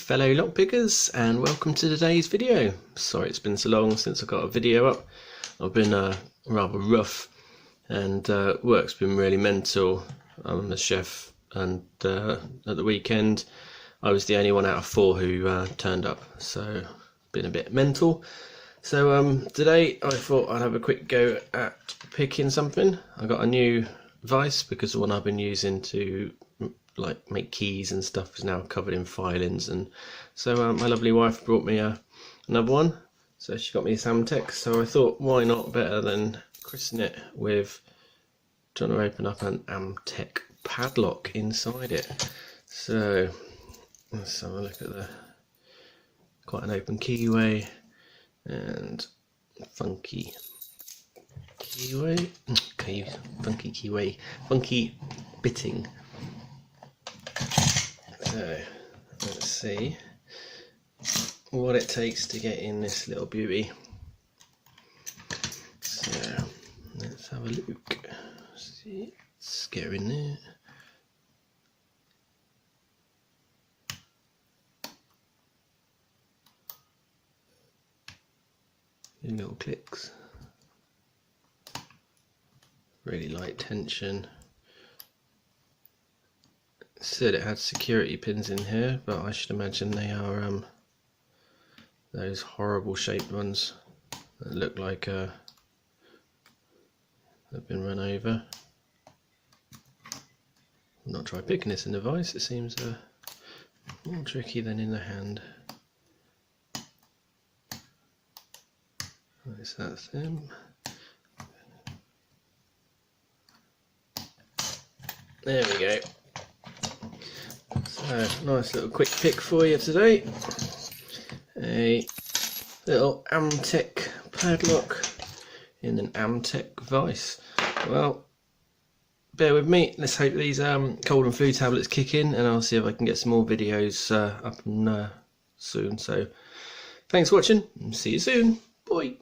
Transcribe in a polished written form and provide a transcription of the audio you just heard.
fellow lockpickers, and welcome to today's video. Sorry it's been so long since I got a video up. I've been rather rough and work's been really mental. I'm a chef and at the weekend I was the only one out of 4 who turned up, so been a bit mental. So today I thought I'd have a quick go at picking something. I got a new Vice because the one I've been using to like make keys and stuff is now covered in filings, and so my lovely wife brought me another one, so she got me this Amtec, so I thought why not better than christen it with trying to open up an Amtec padlock inside it. So let's have a look at the quite an open keyway and funky keyway, funky bitting. So let's see what it takes to get in this little beauty. So let's have a look. See, let's get her in there. Little clicks. Really light tension. It said it had security pins in here, but I should imagine they are those horrible shaped ones that look like they've been run over. I've not tried picking this in the Vice, it seems more tricky than in the hand. That's them. There we go. So nice little quick pick for you today. A little Amtec padlock in an Amtec Vice. Well, bear with me. Let's hope these cold and flu tablets kick in, and I'll see if I can get some more videos up and soon. So thanks for watching, and see you soon. Bye.